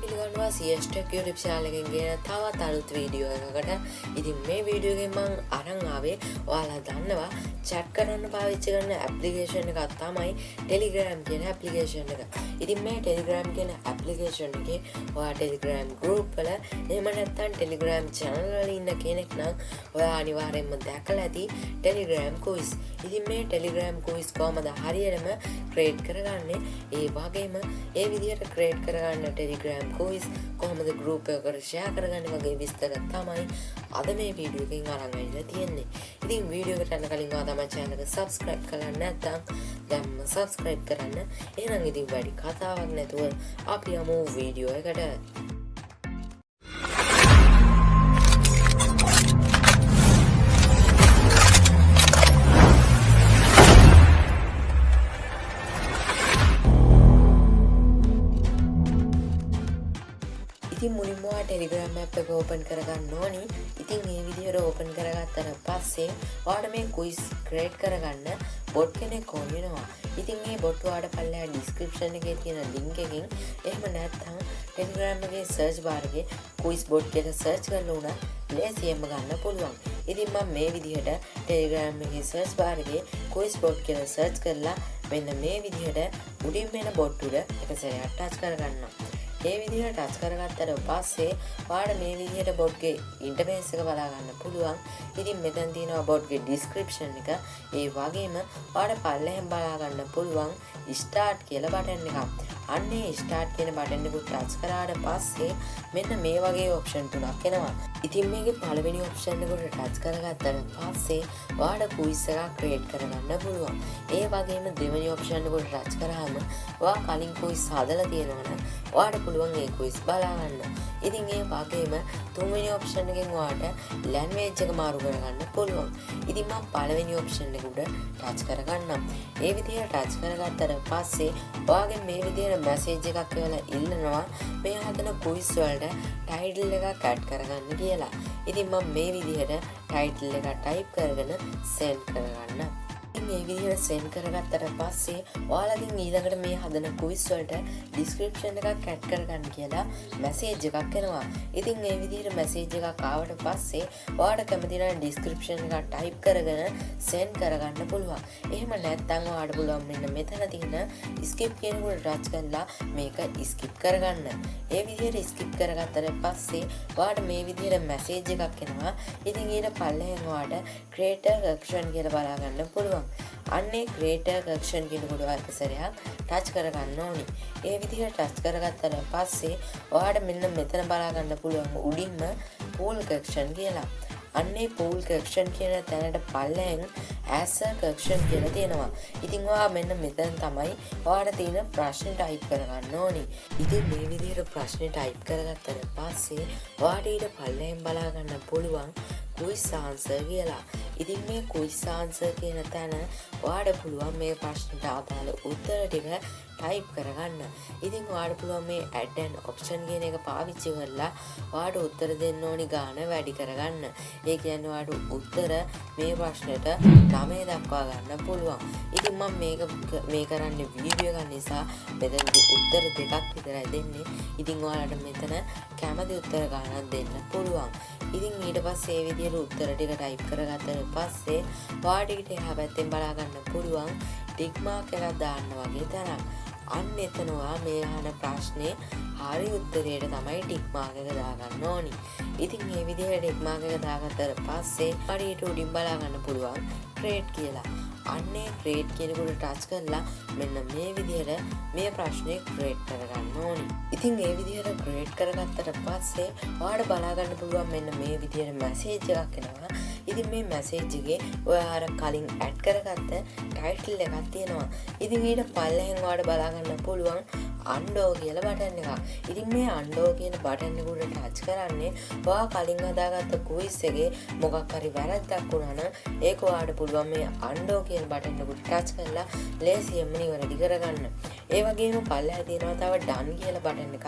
පිළිගන්නවා CS Tech YouTube channel එකෙන් ගෙන තවත් අලුත් වීඩියෝ එකකට. ඉතින් මේ වීඩියෝ එකෙන් මම අරන් ආවේ ඔයාලා දන්නවා chat කරන්න පාවිච්චි කරන application එකක් තමයි Telegram කියන application එක. ඉතින් මේ Telegram කියන application එකේ ඔයා Telegram group වල එහෙම නැත්නම් Telegram channel වල ඉන්න කෙනෙක් නම් ඔයා අනිවාර්යයෙන්ම දැකලා ඇති Telegram quiz. ඉතින් මේ Telegram quiz කොහමද හරියටම create කරගන්නේ? ඒ වගේම ඒ විදිහට create කරගන්න Telegram quiz කොහොමද group එකකට share කරගන්නේ වගේ විස්තර තමයි අද මේ වීඩියෝ එකෙන් අරන් ආවිල්ලා තියෙන්නේ. ඉතින් වීඩියෝ එකට යන්න කලින් ඔයා තමයි channel එක subscribe කරලා නැත්නම් දැන්ම subscribe කරන්න. එහෙනම් ඉතින් වැඩි කතාවක් නැතුව අපි යමු වීඩියෝ එකට. ඉතින් මුලින්ම Telegram app එක open කරගන්න ඕනි. ඉතින් මේ විදිහට open කරගත්තට පස්සේ ඔයාලට මේ quiz create කරගන්න bot කෙනෙක් ඕන වෙනවා. ඉතින් මේ bot ඔයාලට පල්ලෙහා description එකේ තියෙන link එකකින් එහෙම නැත්නම් Telegram එකේ search bar එකේ quiz bot කියලා search කරලා උනා ලේසියෙන්ම ගන්න පුළුවන්. ඉතින් මම මේ විදිහට Telegram එකේ search bar එකේ quiz bot කියලා search කරලා මෙන්න මේ විදිහට උඩින් වෙන bot උඩ එක සැරයක් touch කරගන්නවා. මේ විදිහට ටච් කරගත්තට පස්සේ ඔයාලට මේ විදිහට bot ගේ ඉන්ටර්ෆේස් එක බලා ගන්න පුළුවන්. ඉතින් මෙතන තියෙනවා bot ගේ description එක. ඒ වගේම ඔයාලට පල්ලෙහෙන් බලා ගන්න පුළුවන් start කියලා බටන් එකක්. අන්නේ start කියන බටන් එක ටච් කරාට පස්සේ මෙන්න මේ වගේ option තුනක් එනවා. ඉතින් මේකේ පළවෙනි option එකට ටච් කරගත්තට පස්සේ ඔයාලට quiz එකක් create කරගන්න පුළුවන්. ඒ වගේම දෙවෙනි option එකට ටච් කරාම ඔයා කලින් quiz හදලා තියෙනවනේ ඔයාලට පුළුවන් ඒ quiz බලා ගන්න. ඉතින් ඒ වගේම තුන්වෙනි option එකෙන් ඔයාලට language එක මාරු කරගන්න පුළුවන්. ඉතින් මම පළවෙනි option එක උඩ touch කරගන්නම්. ඒ විදිහට touch කරගත්තට පස්සේ ඔයාගේ මේ විදිහට message එකක් එවලා ඉල්ලනවා මේ හදන quiz වලට title එකක් add කරගන්න කියලා. ඉතින් මම මේ විදිහට title එක type කරගෙන send කරගන්නම්. මේ විදිහට send කරගත්තට පස්සේ ඔයාලගෙන් ඊළඟට මේ හදන quiz වලට description එකක් add කරගන්න කියලා message එකක් එනවා. ඉතින් මේ විදිහට message එකක් ආවට පස්සේ ඔයාලට කැමති නම් description එකක් type කරගෙන send කරගන්න පුළුවන්. එහෙම නැත්නම් ඔයාලට පුළුවන් මෙන්න මෙතන තියෙන skip කියන උඩ touch කරලා මේක skip කරගන්න. ඒ විදිහට skip කරගත්තට පස්සේ ඔයාලට මේ විදිහට message එකක් එනවා. ඉතින් ඊට පල්ලෙහෙන් ඔයාලට creator action කියලා බලා ගන්න පුළුවන්. අන්නේ creator action කියන කොට එක සැරයක් touch කරගන්න ඕනි. ඒ විදිහට touch කරගත්තට පස්සේ ඔයාලට මෙන්න මෙතන බලා ගන්න පුළුවන් උඩින්ම pool action කියලා. අන්නේ pool action කියන තැනට පල්ලෙන් answer action කියලා තියෙනවා. ඉතින් ඔයා මෙන්න මෙතන තමයි ඔයාලට තියෙන ප්‍රශ්න type කරගන්න ඕනි. ඉතින් මේ විදිහට ප්‍රශ්නේ type කරගත්තට පස්සේ ඔයාලට ඊට පල්ලෙන් බලා ගන්න පුළුවන් quiz answer කියලා. ඉතින් මේ quiz answer කියන තැන ඔයාලට පුළුවන් මේ ප්‍රශ්නට අදාළ උත්තර ටික type කරගන්න. ඉතින් ඔයාලට පුළුවන් මේ add an option කියන එක පාවිච්චි කරලා ඔයාලට උත්තර දෙන්න ඕනි ගාන වැඩි කරගන්න. ඒ කියන්නේ ඔයාලට උත්තර මේ ප්‍රශ්නෙට 9 දක්වා ගන්න පුළුවන්. ඉතින් මම මේ කරන්නේ වීඩියෝ එක නිසා මෙතනදී උත්තර දෙකක් විතරයි දෙන්නේ. ඉතින් ඔයාලට මෙතන කැමති උත්තර ගානක් දෙන්න පුළුවන්. ඉතින් ඊට පස්සේ මේ විදිහට උත්තර ටික type කරගත්තට පස්සේ ඔයාලට එහා පැත්තෙන් බලා ගන්න පුළුවන් ටික් මාක් එකක් දාන්න වගේ තැනක්. අන්න එතන ඔයා මේ අහන ප්‍රශ්නේ හරි උත්තරයට තමයි ටික් මාක් එක දාගන්න ඕනි. ඉතින් මේ විදිහට ටික් මාක් එක දාගත්තට පස්සේ හරියට උඩින් බලා ගන්න පුළුවන් create කියලා. අන්නේ create කියන කොට touch කරලා මෙන්න මේ විදිහට මේ ප්‍රශ්නේ create කරගන්න ඕනි. ඉතින් මේ විදිහට create කරගත්තට පස්සේ ඔයාලට බලා ගන්න පුළුවන් මෙන්න මේ විදිහට message එකක් එනවා. ඉතින් මේ message එකේ ඔයා අර කලින් add කරගත්ත title එකක් තියෙනවා. ඉතින් ඊට පල්ලෙහෙන් ඔයාලට බලා ගන්න පුළුවන් undo කියලා බටන් එකක්. ඉතින් මේ undo කියන බටන් එක උඩ touch කරන්නේ ඔයා කලින් හදාගත්ත quiz එකේ මොකක් හරි වැරද්දක් වුණා නම් ඒක ඔයාලට පුළුවන් මේ undo කියන බටන් එක උඩ touch කරලා ලේසියෙන්ම නිවැරදි කරගන්න. ඒ වගේම පල්ලෙහා තියෙනවා තව done කියලා බටන් එකක්.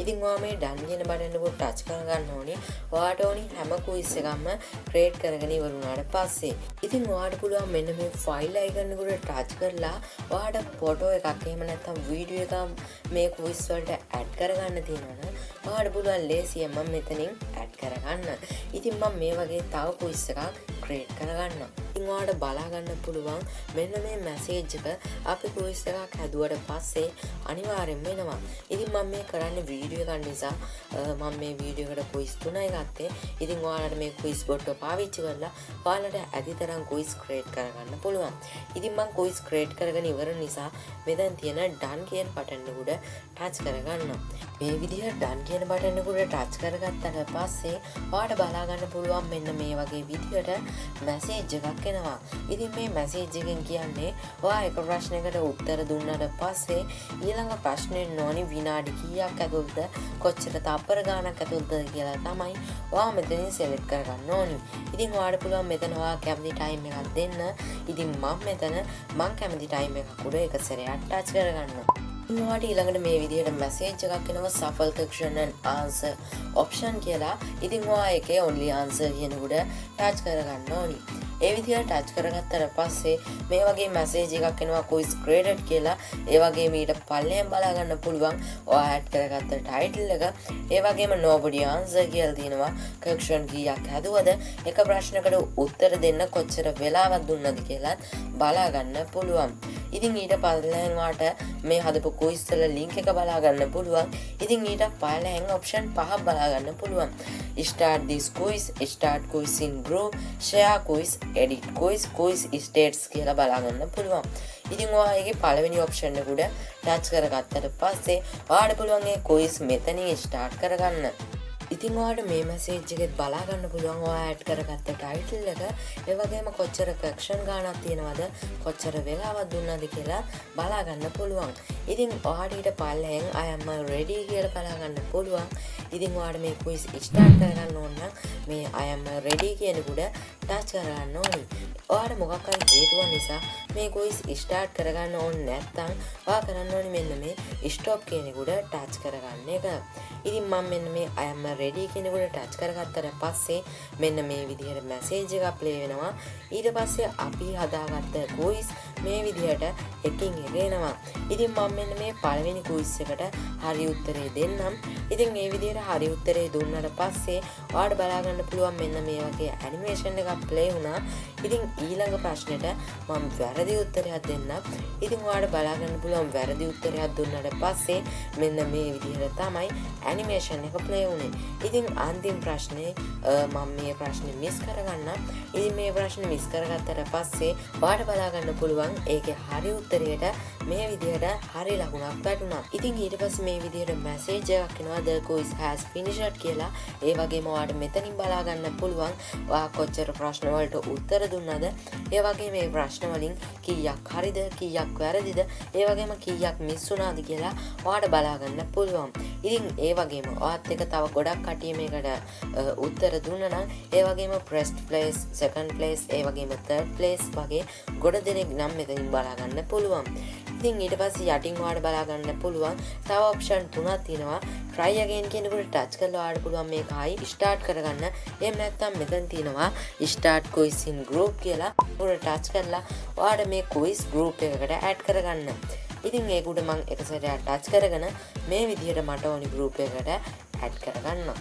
ඉතින් ඔයා මේ done කියන බටන් එක ටච් කරගන්න ඕනේ. ඔයාට ඕනි හැම quiz එකක්ම create කරගෙන ඉවර වුණාට පස්සේ. ඉතින් ඔයාට පුළුවන් මෙන්න මේ file icon එකට ටච් කරලා ඔයාට ෆොටෝ එකක් එහෙම නැත්නම් වීඩියෝ එකක් මේ quiz වලට add කරගන්න තියෙනවනේ. ඔයාට පුළුවන් ලේසියෙන් මම මෙතනින් add කරගන්න. ඉතින් මම මේ වගේ තව quiz එකක් create කරගන්නවා. ඉතින් ඔයාට බලා ගන්න පුළුවන් මෙන්න මේ message එක අපි quiz එකක් හැදුවට පස්සේ අනිවාර්යෙන්ම එනවා. ඉතින් මම මේ කරන්නේ වීඩියෝ එකක් නිසා මම මේ වීඩියෝ එකට quiz 3යි ගත්තේ. ඉතින් ඔයාලට මේ quiz bot එක පාවිච්චි කරලා ඔයාලට ඇතිතරම් quiz create කරගන්න පුළුවන්. ඉතින් මම quiz create කරගෙන ඉවර නිසා මෙතන තියෙන done කියන බටන් එක උඩ touch කරගන්නවා. මේ විදිහට done කියන බටන් එක උඩ touch කරගත්තට පස්සේ ඔයාලට බලා ගන්න පුළුවන් මෙන්න මේ වගේ විදිහට message එකක් එනවා. ඉතින් මේ message එකෙන් කියන්නේ ඔයා එක ප්‍රශ්නයකට උත්තර දුන්නාට පස්සේ ඊළඟ ප්‍රශ්නෙට නොනි විනාඩි කීයක් ඇතුළත කොච්චර තප්පර ගාණක් ඇතුළතද කියලා තමයි ඔයා මෙතනින් select කරගන්න ඕනි. ඉතින් ඔයාට පුළුවන් මෙතන ඔයා කැමති time එකක් දෙන්න. ඉතින් මම කැමති time එකක් උඩ එක සැරයක් touch කරගන්නවා. ඔයාට ඊළඟට මේ විදිහට message එකක් එනවා shuffle question and answer option කියලා. ඉතින් ඔයා එකේ only answer කියන උඩ touch කරගන්න ඕනි. ඒ විදිහට ටච් කරගත්තට පස්සේ මේ වගේ මැසේජ් එකක් එනවා quiz created කියලා. ඒ වගේම ඊට පල්ලෙන් බලා ගන්න පුළුවන් ඔයා ඇඩ් කරගත්ත ටයිටල් එක. ඒ වගේම nobody answer කියලා තියෙනවා. question කීයක් හැදුවද එක ප්‍රශ්නකට උත්තර දෙන්න කොච්චර වෙලාවක් දුන්නද කියලා බලා ගන්න පුළුවන්. ඉතින් ඊට පල්ලෙන් වාට මේ හදපු quiz වල link එක බලා ගන්න පුළුවන්. ඉතින් ඊට පල්ලෙන් option පහක් බලා ගන්න පුළුවන්. start this quiz, start quiz in group, share quiz, edit quiz states කියලා බලා ගන්න පුළුවන්. ඉතින් ඔයාගේ පළවෙනි option එක උඩ touch කරගත්තට පස්සේ ඔයාට පුළුවන් මේ quiz මෙතනින් start කරගන්න. ඉතින් ඔයාට මේ message එකෙත් බලා ගන්න පුළුවන් ඔයා add කරගත්ත title එක. ඒ වගේම කොච්චර question ගාණක් තියෙනවද, කොච්චර වෙලාවක් දුන්නද කියලා බලා ගන්න පුළුවන්. ඉතින් ඔයාට ඊට පල්ලෙන් I am ready කියලා බලා ගන්න පුළුවන්. ඉතින් ඔයාට මේ quiz start කරගන්න ඕන නම් මේ I am ready කියන උඩ touch කරගන්න ඕනි. ඔයාට මොකක් හරි හේතුවක් නිසා මේ quiz start කරගන්න ඕනේ නැත්නම් ඔයා කරන්න ඕනේ මෙන්න මේ stop කියන උඩ touch කරගන්න එක. ඉතින් මම මෙන්න මේ I am ready කියන උඩ touch කරගත්තට පස්සේ මෙන්න මේ විදිහට message එකක් play වෙනවා. ඊට පස්සේ අපි හදාගත්ත quiz මේ විදිහට එකින් එක එනවා. ඉතින් මම මෙන්න මේ පළවෙනි quiz එකට හරි උත්තරේ දෙන්නම්. ඉතින් මේ විදිහට හරි උත්තරේ දුන්නාට පස්සේ ඔයාලට බලා ගන්න පුළුවන් මෙන්න මේ වගේ animation එකක් play වුණා. ඉතින් ඊළඟ ප්‍රශ්නෙට මම වැරදි උත්තරයක් දෙන්නම්. ඉතින් ඔයාලට බලා ගන්න පුළුවන් වැරදි උත්තරයක් දුන්නාට පස්සේ මෙන්න මේ විදිහට තමයි animation එක play වුණේ. ඉතින් අන්තිම ප්‍රශ්නේ මම මේ ප්‍රශ්නේ මිස් කරගන්නම්. ඉතින් මේ ප්‍රශ්නේ මිස් කරගත්තට පස්සේ ඔයාලට බලා ගන්න පුළුවන් ඒකේ හරි උත්තරයට මේ විදිහට හරි ලකුණක් වැටුණා. ඉතින් ඊට පස්සේ මේ විදිහට message එකක් එනවා the quiz has finished කියලා. ඒ වගේම ඔයාලට මෙතනින් බලා ගන්න පුළුවන් ඔයා කොච්චර ප්‍රශ්න වලට උත්තර දුන්නද, ඒ වගේම මේ ප්‍රශ්න වලින් කීයක් හරිද කීයක් වැරදිද, ඒ වගේම කීයක් මිස් වුණාද කියලා ඔයාලට බලා ගන්න පුළුවන්. ඉතින් ඒ වගේම ඔයාත් එක තව ගොඩක් කට්ටිය මේකට උත්තර දුන්නා නම් ඒ වගේම first place, second place, ඒ වගේම third place වගේ ගොඩ දෙනෙක් නම් මෙතනින් බලා ගන්න පුළුවන්. ඉතින් ඊට පස්සේ යටින් ඔයාලට බලා ගන්න පුළුවන් තව option තුනක් තියෙනවා. try again කියන එකට touch කරලා ඔයාලට පුළුවන් මේක ආයි start කරගන්න. එහෙම නැත්නම් මෙතන තියෙනවා start quiz in group කියලා. උඩ touch කරලා ඔයාලට මේ quiz group එකකට add කරගන්න. ඉතින් ඒක උඩ මම එක සැරයක් touch කරගෙන මේ විදිහට මට ඕනි group එකට add කරගන්නවා.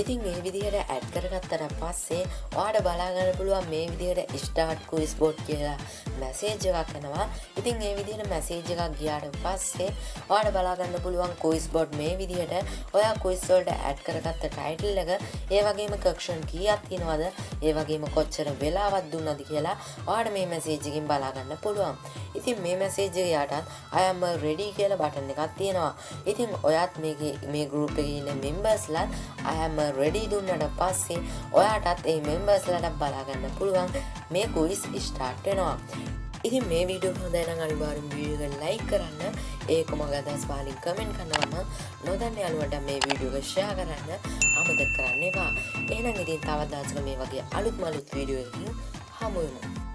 ඉතින් මේ විදිහට add කරගත්තට පස්සේ ඔයාලට බලා ගන්න පුළුවන් මේ විදිහට start quiz bot කියලා message එකක් එනවා. ඉතින් මේ විදිහට message එකක් ගියාට පස්සේ ඔයාලට බලා ගන්න පුළුවන් quiz bot මේ විදිහට ඔයා quiz වලට add කරගත්ත title එක, ඒ වගේම question කීයක් තියෙනවද, ඒ වගේම කොච්චර වෙලාවක් දුන්නද කියලා ඔයාලට මේ message එකෙන් බලා ගන්න පුළුවන්. ඉතින් මේ message එක යටත් I am ready කියලා button එකක් තියෙනවා. ඉතින් ඔයාත් මේ group එකේ ඉන්න membersලා I am ready දුන්නාට පස්සේ ඔයාටත් මේ membersලාට බලා ගන්න පුළුවන් මේ quiz start වෙනවා. ඉතින් මේ වීඩියෝ හොඳයි නම් අනිවාර්යෙන් වීඩියෝ එක like කරන්න, ඒකම අදහස් වලින් comment කරනවා. නොදන්න යාළුවන්ට මේ වීඩියෝ එක share කරන්න අමතක කරන්න එපා. එහෙනම් ඉතින් තවත් දවසක මේ වගේ අලුත් වීඩියෝ එකකින් හමු වෙමු.